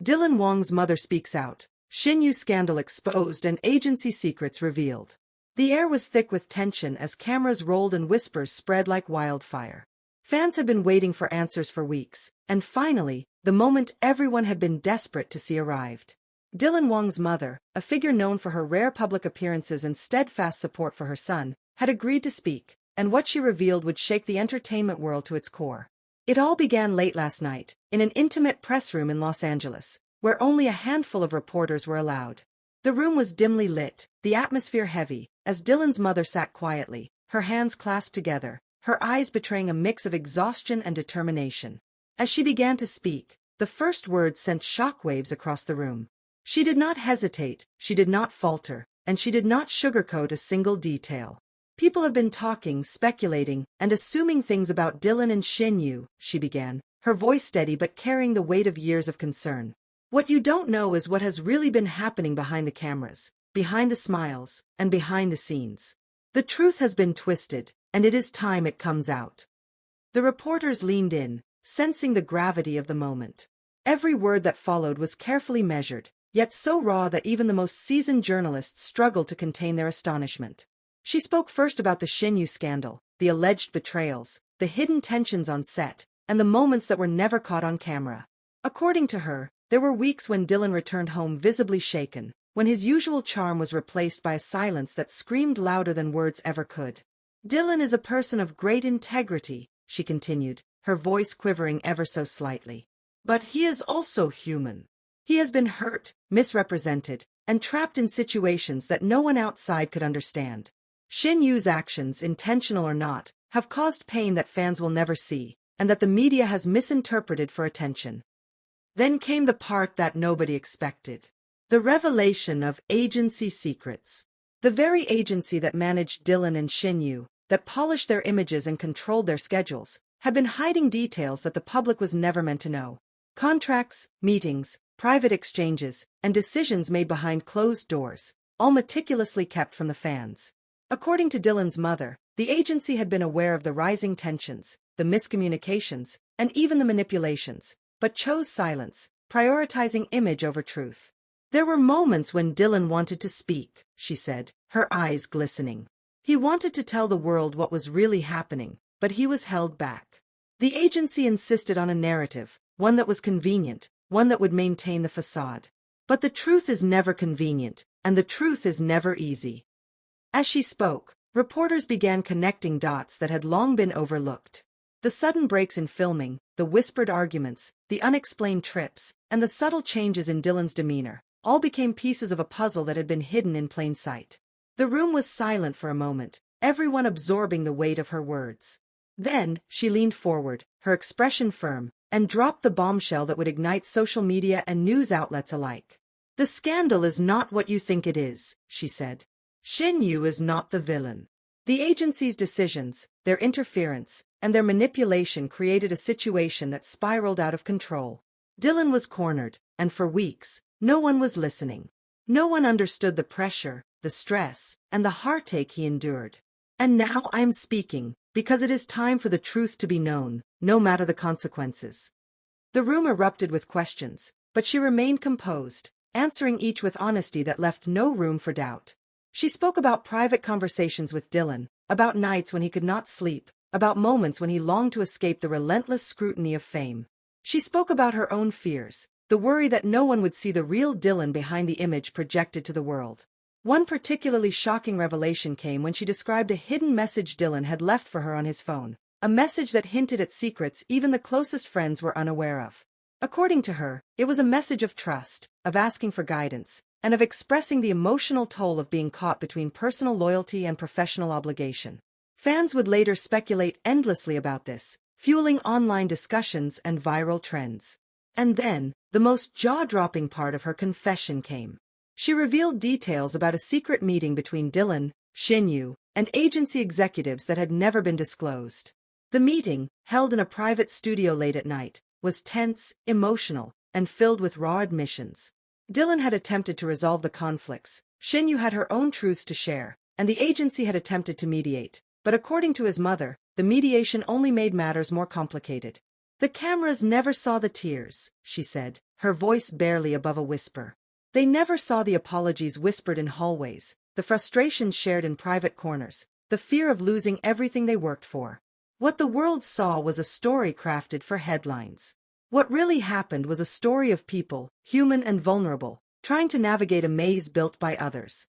Dylan Wang's mother speaks out. Shen Yue scandal exposed and agency secrets revealed. The air was thick with tension as cameras rolled and whispers spread like wildfire. Fans had been waiting for answers for weeks, and finally, the moment everyone had been desperate to see arrived. Dylan Wang's mother, a figure known for her rare public appearances and steadfast support for her son, had agreed to speak, and what she revealed would shake the entertainment world to its core. It all began late last night, in an intimate press room in Los Angeles, where only a handful of reporters were allowed. The room was dimly lit, the atmosphere heavy, as Dylan's mother sat quietly, her hands clasped together, her eyes betraying a mix of exhaustion and determination. As she began to speak, the first words sent shockwaves across the room. She did not hesitate, she did not falter, and she did not sugarcoat a single detail. People have been talking, speculating, and assuming things about Dylan and Shen Yue, she began, her voice steady but carrying the weight of years of concern. What you don't know is what has really been happening behind the cameras, behind the smiles, and behind the scenes. The truth has been twisted, and it is time it comes out. The reporters leaned in, sensing the gravity of the moment. Every word that followed was carefully measured, yet so raw that even the most seasoned journalists struggled to contain their astonishment. She spoke first about the Shen Yue scandal, the alleged betrayals, the hidden tensions on set, and the moments that were never caught on camera. According to her, there were weeks when Dylan returned home visibly shaken, when his usual charm was replaced by a silence that screamed louder than words ever could. Dylan is a person of great integrity, she continued, her voice quivering ever so slightly. But he is also human. He has been hurt, misrepresented, and trapped in situations that no one outside could understand. Shen Yue's actions, intentional or not, have caused pain that fans will never see, and that the media has misinterpreted for attention. Then came the part that nobody expected. The revelation of agency secrets. The very agency that managed Dylan and Shen Yue, that polished their images and controlled their schedules, had been hiding details that the public was never meant to know. Contracts, meetings, private exchanges, and decisions made behind closed doors, all meticulously kept from the fans. According to Dylan's mother, the agency had been aware of the rising tensions, the miscommunications, and even the manipulations, but chose silence, prioritizing image over truth. There were moments when Dylan wanted to speak, she said, her eyes glistening. He wanted to tell the world what was really happening, but he was held back. The agency insisted on a narrative, one that was convenient, one that would maintain the facade. But the truth is never convenient, and the truth is never easy. As she spoke, reporters began connecting dots that had long been overlooked. The sudden breaks in filming, the whispered arguments, the unexplained trips, and the subtle changes in Dylan's demeanor, all became pieces of a puzzle that had been hidden in plain sight. The room was silent for a moment, everyone absorbing the weight of her words. Then, she leaned forward, her expression firm, and dropped the bombshell that would ignite social media and news outlets alike. The scandal is not what you think it is, she said. Shen Yue is not the villain. The agency's decisions, their interference, and their manipulation created a situation that spiraled out of control. Dylan was cornered, and for weeks, no one was listening. No one understood the pressure, the stress, and the heartache he endured. And now I am speaking, because it is time for the truth to be known, no matter the consequences. The room erupted with questions, but she remained composed, answering each with honesty that left no room for doubt. She spoke about private conversations with Dylan, about nights when he could not sleep, about moments when he longed to escape the relentless scrutiny of fame. She spoke about her own fears, the worry that no one would see the real Dylan behind the image projected to the world. One particularly shocking revelation came when she described a hidden message Dylan had left for her on his phone, a message that hinted at secrets even the closest friends were unaware of. According to her, it was a message of trust, of asking for guidance, and of expressing the emotional toll of being caught between personal loyalty and professional obligation. Fans would later speculate endlessly about this, fueling online discussions and viral trends. And then, the most jaw-dropping part of her confession came. She revealed details about a secret meeting between Dylan, Shen Yue, and agency executives that had never been disclosed. The meeting, held in a private studio late at night, was tense, emotional, and filled with raw admissions. Dylan had attempted to resolve the conflicts, Shen Yue had her own truths to share, and the agency had attempted to mediate, but according to his mother, the mediation only made matters more complicated. The cameras never saw the tears, she said, her voice barely above a whisper. They never saw the apologies whispered in hallways, the frustrations shared in private corners, the fear of losing everything they worked for. What the world saw was a story crafted for headlines. What really happened was a story of people, human and vulnerable, trying to navigate a maze built by others.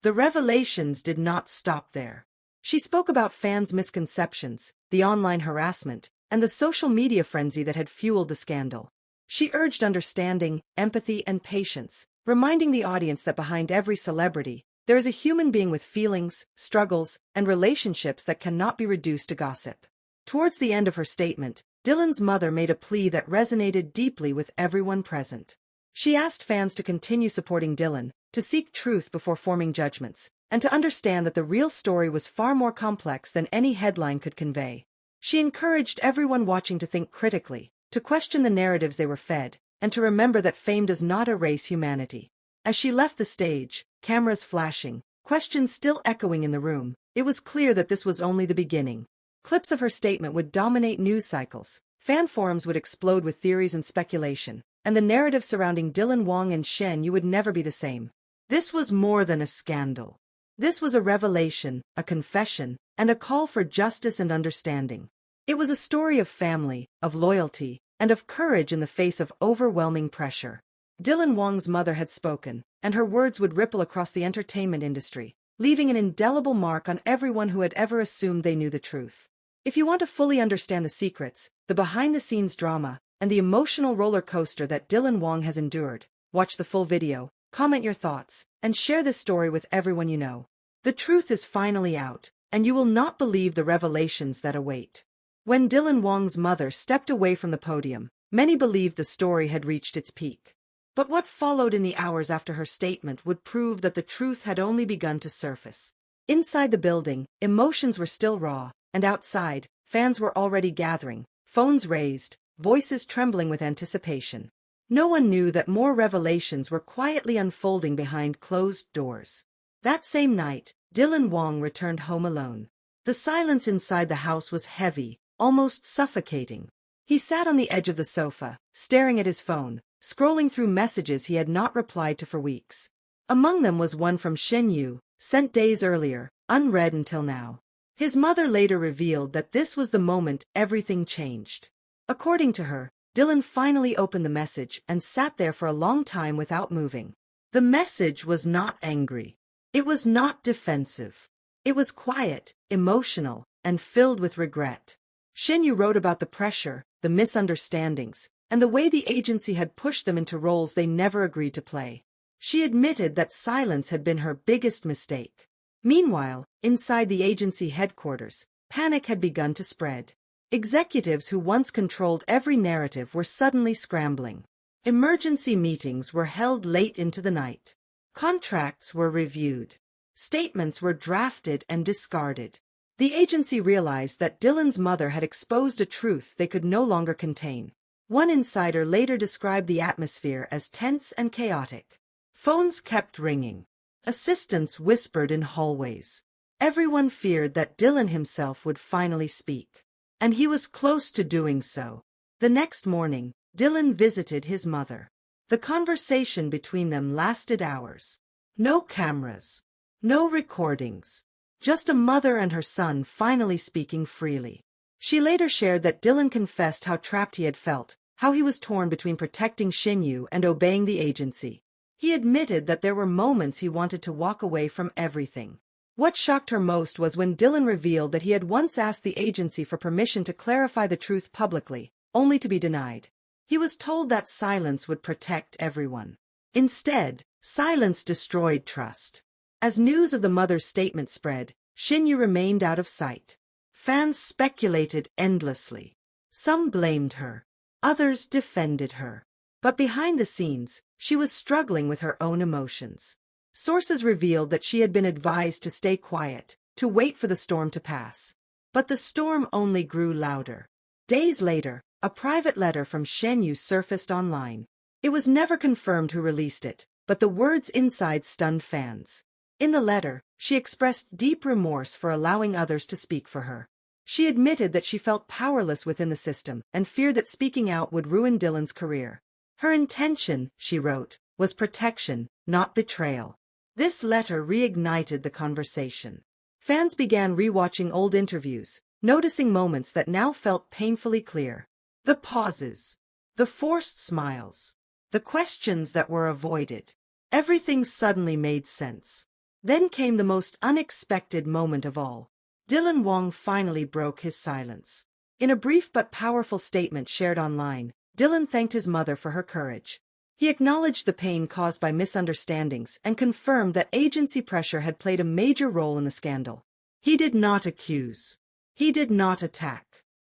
The revelations did not stop there. She spoke about fans' misconceptions, the online harassment, and the social media frenzy that had fueled the scandal. She urged understanding, empathy, and patience, reminding the audience that behind every celebrity, there is a human being with feelings, struggles, and relationships that cannot be reduced to gossip. Towards the end of her statement, Dylan's mother made a plea that resonated deeply with everyone present. She asked fans to continue supporting Dylan, to seek truth before forming judgments, and to understand that the real story was far more complex than any headline could convey. She encouraged everyone watching to think critically, to question the narratives they were fed, and to remember that fame does not erase humanity. As she left the stage, cameras flashing, questions still echoing in the room, it was clear that this was only the beginning. Clips of her statement would dominate news cycles, fan forums would explode with theories and speculation, and the narrative surrounding Dylan Wang and Shen Yue would never be the same. This was more than a scandal. This was a revelation, a confession, and a call for justice and understanding. It was a story of family, of loyalty, and of courage in the face of overwhelming pressure. Dylan Wang's mother had spoken, and her words would ripple across the entertainment industry, leaving an indelible mark on everyone who had ever assumed they knew the truth. If you want to fully understand the secrets, the behind-the-scenes drama, and the emotional roller coaster that Dylan Wang has endured, watch the full video, comment your thoughts, and share this story with everyone you know. The truth is finally out, and you will not believe the revelations that await. When Dylan Wang's mother stepped away from the podium, many believed the story had reached its peak. But what followed in the hours after her statement would prove that the truth had only begun to surface. Inside the building, emotions were still raw, and outside, fans were already gathering, phones raised, voices trembling with anticipation. No one knew that more revelations were quietly unfolding behind closed doors. That same night, Dylan Wang returned home alone. The silence inside the house was heavy, almost suffocating. He sat on the edge of the sofa, staring at his phone, scrolling through messages he had not replied to for weeks. Among them was one from Shen Yue, sent days earlier, unread until now. His mother later revealed that this was the moment everything changed. According to her, Dylan finally opened the message and sat there for a long time without moving. The message was not angry. It was not defensive. It was quiet, emotional, and filled with regret. Shen Yue wrote about the pressure, the misunderstandings, and the way the agency had pushed them into roles they never agreed to play. She admitted that silence had been her biggest mistake. Meanwhile, inside the agency headquarters, panic had begun to spread. Executives who once controlled every narrative were suddenly scrambling. Emergency meetings were held late into the night. Contracts were reviewed. Statements were drafted and discarded. The agency realized that Dylan's mother had exposed a truth they could no longer contain. One insider later described the atmosphere as tense and chaotic. Phones kept ringing. Assistants whispered in hallways. Everyone feared that Dylan himself would finally speak. And he was close to doing so. The next morning, Dylan visited his mother. The conversation between them lasted hours. No cameras. No recordings. Just a mother and her son finally speaking freely. She later shared that Dylan confessed how trapped he had felt, how he was torn between protecting Shen Yue and obeying the agency. He admitted that there were moments he wanted to walk away from everything. What shocked her most was when Dylan revealed that he had once asked the agency for permission to clarify the truth publicly, only to be denied. He was told that silence would protect everyone. Instead, silence destroyed trust. As news of the mother's statement spread, Shen Yue remained out of sight. Fans speculated endlessly. Some blamed her. Others defended her. But behind the scenes, she was struggling with her own emotions. Sources revealed that she had been advised to stay quiet, to wait for the storm to pass. But the storm only grew louder. Days later, a private letter from Shen Yue surfaced online. It was never confirmed who released it, but the words inside stunned fans. In the letter, she expressed deep remorse for allowing others to speak for her. She admitted that she felt powerless within the system and feared that speaking out would ruin Dylan's career. Her intention, she wrote, was protection, not betrayal. This letter reignited the conversation. Fans began rewatching old interviews, noticing moments that now felt painfully clear. The pauses, the forced smiles, the questions that were avoided. Everything suddenly made sense. Then came the most unexpected moment of all. Dylan Wang finally broke his silence. In a brief but powerful statement shared online, Dylan thanked his mother for her courage. He acknowledged the pain caused by misunderstandings and confirmed that agency pressure had played a major role in the scandal. He did not accuse. He did not attack.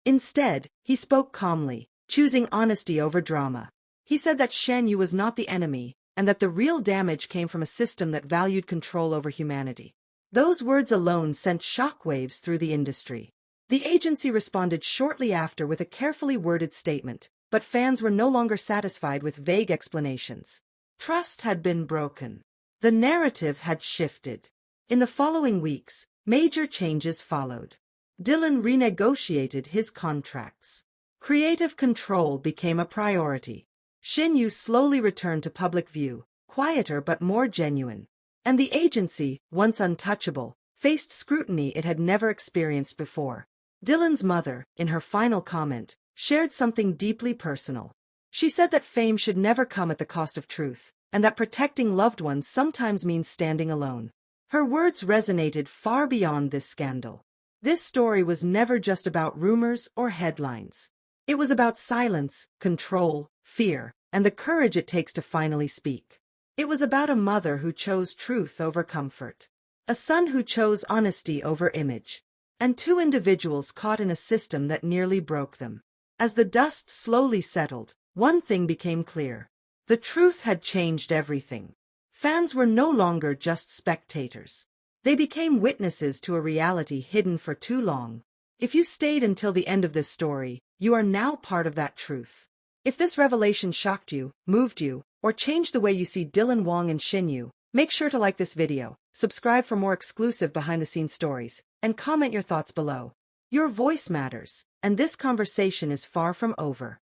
Instead, he spoke calmly, choosing honesty over drama. He said that Shen Yue was not the enemy, and that the real damage came from a system that valued control over humanity. Those words alone sent shockwaves through the industry. The agency responded shortly after with a carefully worded statement, but fans were no longer satisfied with vague explanations. Trust had been broken. The narrative had shifted. In the following weeks, major changes followed. Dylan renegotiated his contracts. Creative control became a priority. Shen Yue slowly returned to public view, quieter but more genuine. And the agency, once untouchable, faced scrutiny it had never experienced before. Dylan's mother, in her final comment, shared something deeply personal. She said that fame should never come at the cost of truth, and that protecting loved ones sometimes means standing alone. Her words resonated far beyond this scandal. This story was never just about rumors or headlines. It was about silence, control, fear, and the courage it takes to finally speak. It was about a mother who chose truth over comfort, a son who chose honesty over image, and two individuals caught in a system that nearly broke them. As the dust slowly settled, one thing became clear. The truth had changed everything. Fans were no longer just spectators. They became witnesses to a reality hidden for too long. If you stayed until the end of this story, you are now part of that truth. If this revelation shocked you, moved you, or changed the way you see Dylan Wang and Shen Yue, make sure to like this video, subscribe for more exclusive behind-the-scenes stories, and comment your thoughts below. Your voice matters, and this conversation is far from over.